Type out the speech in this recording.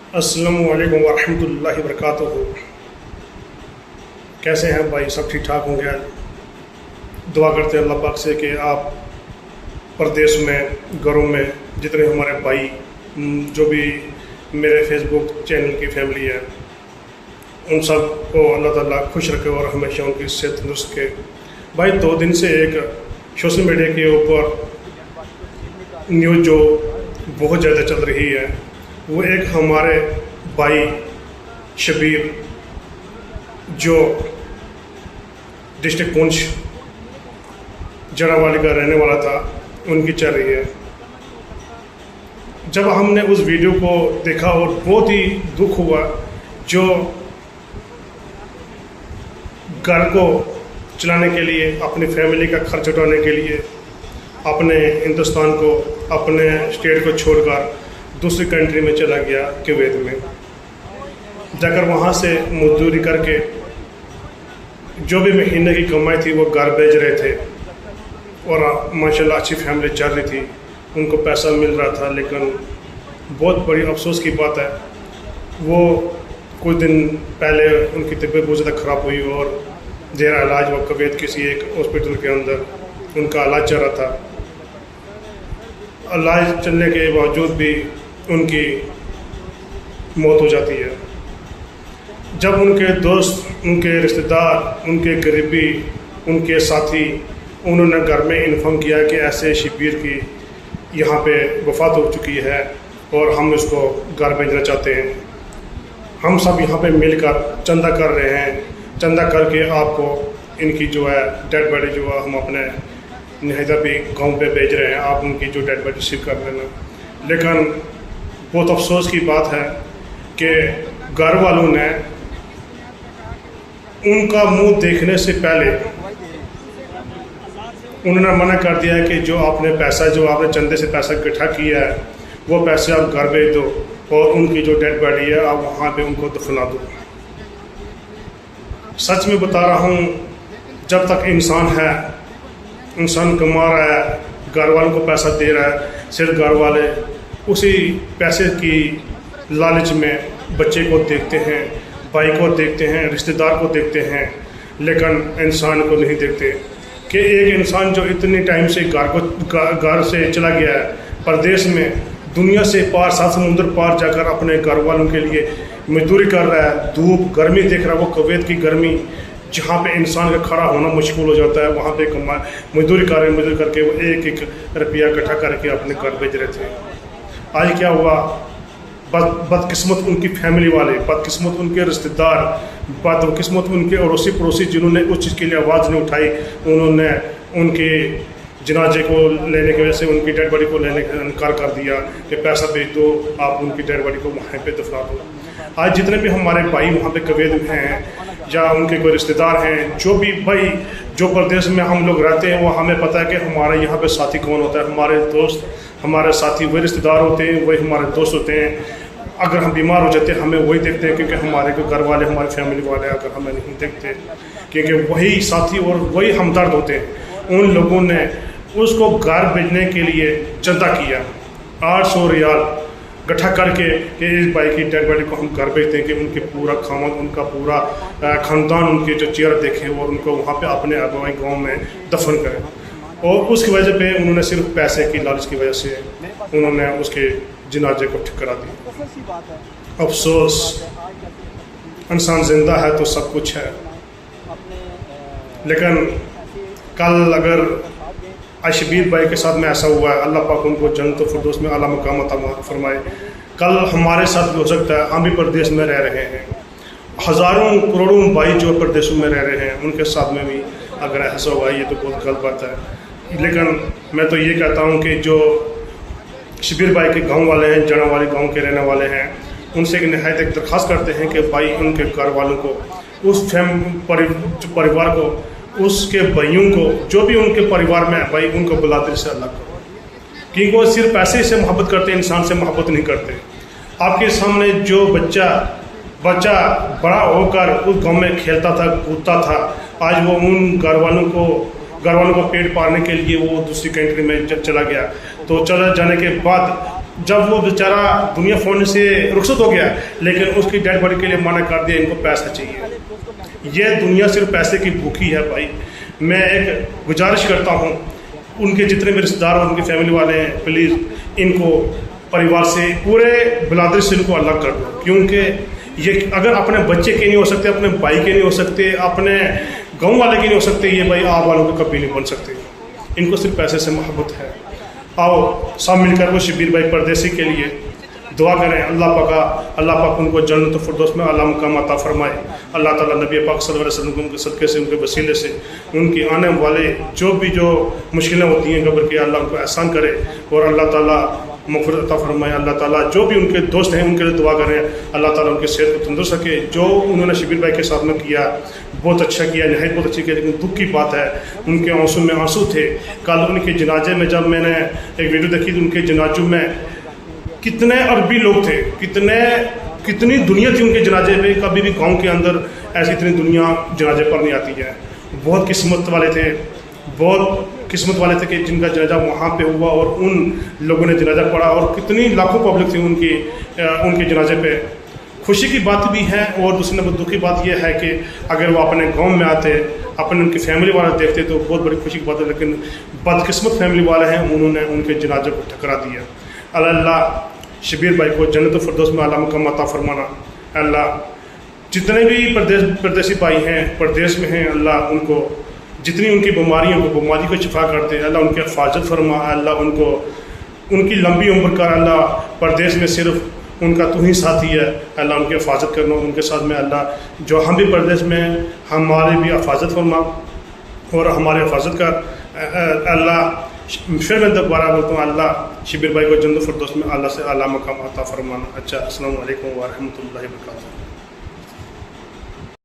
अस्सलाम वालेकुम वरहमतुल्लाहि वबरकातुहू। कैसे हैं भाई? सब ठीक ठाक होंगे? दुआ करते हैं अल्लाह पाक से कि आप परदेश में, घरों में जितने हमारे भाई जो भी मेरे फेसबुक चैनल की फैमिली है, उन सब को अल्लाह ताला खुश रखे और हमेशा उनकी सेहत तंदुरुस्त रखे। भाई 2 दिन से एक सोशल मीडिया के ऊपर न्यूज़ जो बहुत ज़्यादा चल रही है, वो एक हमारे भाई शबीर जो डिस्ट्रिक्ट पुंछ जरावाली का रहने वाला था, उनकी चल रही है। जब हमने उस वीडियो को देखा और बहुत ही दुख हुआ, जो घर को चलाने के लिए, अपनी फैमिली का खर्च उठाने के लिए अपने हिंदुस्तान को, अपने स्टेट को छोड़कर दूसरी कंट्री में चला गया, कुवैत में जाकर वहाँ से मजदूरी करके जो भी महीने की कमाई थी वो घर भेज रहे थे और माशाल्लाह अच्छी फैमिली चल रही थी, उनको पैसा मिल रहा था। लेकिन बहुत बड़ी अफसोस की बात है, वो कुछ दिन पहले उनकी तबीयत बहुत ज़्यादा ख़राब हुई और ज़ेर इलाज वो कुवैत किसी एक हॉस्पिटल के अंदर उनका इलाज चल रहा था। इलाज चलने के बावजूद भी उनकी मौत हो जाती है। जब उनके दोस्त, उनके रिश्तेदार, उनके करीबी, उनके साथी उन्होंने घर में इन्फॉर्म किया कि ऐसे शबीर की यहाँ पे वफ़ात हो चुकी है और हम इसको घर भेजना चाहते हैं, हम सब यहाँ पे मिलकर चंदा कर रहे हैं, चंदा करके आपको इनकी जो है डेड बॉडी जो है हम अपने हैदराबादी गांव पे भेज रहे हैं, आप उनकी जो डेड बॉडी रिसीव कर लेना। लेकिन बहुत अफसोस की बात है कि घर वालों ने उनका मुंह देखने से पहले उन्होंने मना कर दिया कि जो आपने पैसा, जो आपने चंदे से पैसा इकट्ठा किया है, वो पैसे आप घर भेज दो और उनकी जो डेड बॉडी है आप वहाँ पे उनको दफना दो। सच में बता रहा हूँ, जब तक इंसान है, इंसान कमा रहा है, घर वालों को पैसा दे रहा है, सिर्फ घर वाले उसी पैसे की लालच में बच्चे को देखते हैं, भाई को देखते हैं, रिश्तेदार को देखते हैं, लेकिन इंसान को नहीं देखते। कि एक इंसान जो इतनी टाइम से घर से चला गया है परदेश में, दुनिया से पार, 7 समुंदर पार जाकर अपने घर वालों के लिए मजदूरी कर रहा है, धूप गर्मी देख रहा है, वो कुवैत की गर्मी जहाँ पे इंसान का खड़ा होना मुश्किल हो जाता है, वहाँ पे मजदूरी कर रहे, मजदूरी करके वो एक रुपया इकट्ठा करके अपने घर भेज रहे थे। आज क्या हुआ? बदकिस्मत उनकी फैमिली वाले, बदकिस्मत उनके रिश्तेदार, बदकिस्मत उनके अड़ोसी पड़ोसी जिन्होंने उस चीज़ के लिए आवाज़ नहीं उठाई, उन्होंने उनके जनाजे को लेने की वजह से, उनकी डेड बॉडी को लेने का इनकार कर दिया कि पैसा भेज दो, आप उनकी डेड बॉडी को वहाँ पे दफना दो। आज जितने भी हमारे भाई वहाँ पे कुवैत में हैं या उनके कोई रिश्तेदार हैं, जो भी भाई जो प्रदेश में हम लोग रहते हैं, वो हमें पता है कि हमारे यहाँ पे साथी कौन होता है। हमारे दोस्त, हमारे साथी वही रिश्तेदार होते हैं, वही हमारे दोस्त होते हैं। अगर हम बीमार हो जाते हैं हमें वही देखते हैं, क्योंकि हमारे को घर वाले, हमारी फैमिली वाले अगर हमें नहीं देखते, क्योंकि वही साथी और वही हमदर्द होते हैं। उन लोगों ने उसको घर भेजने के लिए चंदा किया, 800 रियाल इकट्ठा करके कि इस भाई की डेड बॉडी को हम घर भेजते हैं कि उनके पूरा खामद, उनका पूरा ख़ानदान उनके जो चेहरा देखें और उनको वहाँ पे अपने आबाई गांव में दफन करें। और उसकी वजह पे उन्होंने सिर्फ पैसे की लालच की वजह से उन्होंने उसके जनाजे को ठुकरा दिया। अफसोस, इंसान जिंदा है तो सब कुछ है, लेकिन कल अगर शबीर भाई के साथ में ऐसा हुआ है, अल्लाह पाक उनको जन्नत फिरदौस में आला मकाम अता फरमाए। कल हमारे साथ भी हो सकता है, हम भी परदेश में रह रहे हैं, हज़ारों करोड़ों भाई जो प्रदेशों में रह रहे हैं, उनके साथ में भी अगर ऐसा हुआ, ये तो बहुत गलत बात है। लेकिन मैं तो ये कहता हूँ कि जो शबीर भाई के गांव वाले हैं, जरावाली गांव के रहने वाले हैं, उनसे एक नहायत एक दरख्वास्त करते हैं कि भाई उनके घर वालों को, उस परिवार को, उसके भाइयों को, जो भी उनके परिवार में है, भाई उनको बुलाते से अलग करो, क्योंकि वो सिर्फ पैसे से मोहब्बत करते हैं, इंसान से मोहब्बत नहीं करते। आपके सामने जो बच्चा बड़ा होकर उस गांव में खेलता था, कूदता था, आज वो उन घर वालों को पेट पालने के लिए वो दूसरी कंट्री में चला गया। तो चला जाने के बाद जब वो बेचारा दुनिया फोड़ने से रुखसत हो गया, लेकिन उसकी डेड बॉडी के लिए मना कर दिया, इनको पैसा चाहिए। ये दुनिया सिर्फ पैसे की भूखी है भाई। मैं एक गुजारिश करता हूँ, उनके जितने भी रिश्तेदार और उनकी फैमिली वाले हैं, प्लीज़ इनको परिवार से, पूरे बिरादरी से इनको अलग कर दो, क्योंकि ये अगर अपने बच्चे के नहीं हो सकते, अपने भाई के नहीं हो सकते, अपने गाँव वाले के नहीं हो सकते, ये भाई आप वालों के कभी नहीं बन सकते। इनको सिर्फ पैसे से मोहब्बत है। आओ सब मिलकर वो शबीर भाई परदेसी के लिए दुआ करें। अल्लाह पाक उनको जन्नत फिरदौस में आला मुकाम अता फरमाए। अल्लाह ताला नबी पाक सल्लल्लाहु अलैहि वसल्लम के सदक़े से, उनके वसीले से उनकी आने वाले जो मुश्किलें होती हैं कब्र की, अल्लाह उनको एहसान करे और अल्लाह ताला मग़फ़िरत अता फरमाए। अल्लाह ताला जो भी उनके दोस्त हैं उनके लिए दुआ करें, अल्लाह ताला उनकी सेहत को तंदुरुस्त रखे। जो उन्होंने शबीर भाई के साथ में किया बहुत अच्छा किया, नहायत बहुत अच्छी किया, लेकिन दुख की बात है उनके आंसू में आंसू थे। कल उनके जनाजे में जब मैंने एक वीडियो देखी तो उनके जनाजों में कितने अरबी लोग थे, कितनी दुनिया थी उनके जनाजे पे। कभी भी गांव के अंदर ऐसी इतनी दुनिया जनाजे पर नहीं आती है। बहुत किस्मत वाले थे, बहुत किस्मत वाले थे कि जिनका जनाजा वहाँ पे हुआ और उन लोगों ने जनाजा पढ़ा, और कितनी लाखों पब्लिक थी उनके जनाजे पे। खुशी की बात भी है और दूसरी नंबर दुख की बात यह है कि अगर वो अपने गांव में आते, अपने उनकी फैमिली वाले देखते तो बहुत बड़ी खुशी की बात है, लेकिन बदकिस्मत फैमिली वाले हैं, उन्होंने उनके जनाजे को ठकरा दिया। अल्लाह शबीर भाई को जन्नत फिरदौस में आला मुकाम अता फरमाना। अल्लाह जितने भी परदेसी भाई हैं, परदेश में हैं, अल्लाह उनको जितनी उनकी बीमारी को शिफा करते, अल्लाह उनकी हिफाजत फरमा। अल्लाह उनकी लंबी उम्र कर। अल्लाह परदेश में सिर्फ उनका तू ही साथी है, अल्लाह उनकी हिफाजत करना उनके साथ में। अल्लाह जो हम भी परदेश में, हमारी भी हिफाजत फरमा और हमारी हिफाजत कर। अल्लाह फिर मैं दोबारा बोलता हूँ, अल्लाह शबीर भाई को जन्नत फिरदौस में अल्लाह से आला मकाम अता फरमाना। अच्छा, अस्सलाम वालेकुम व रहमतुल्लाहि व बरकातहू।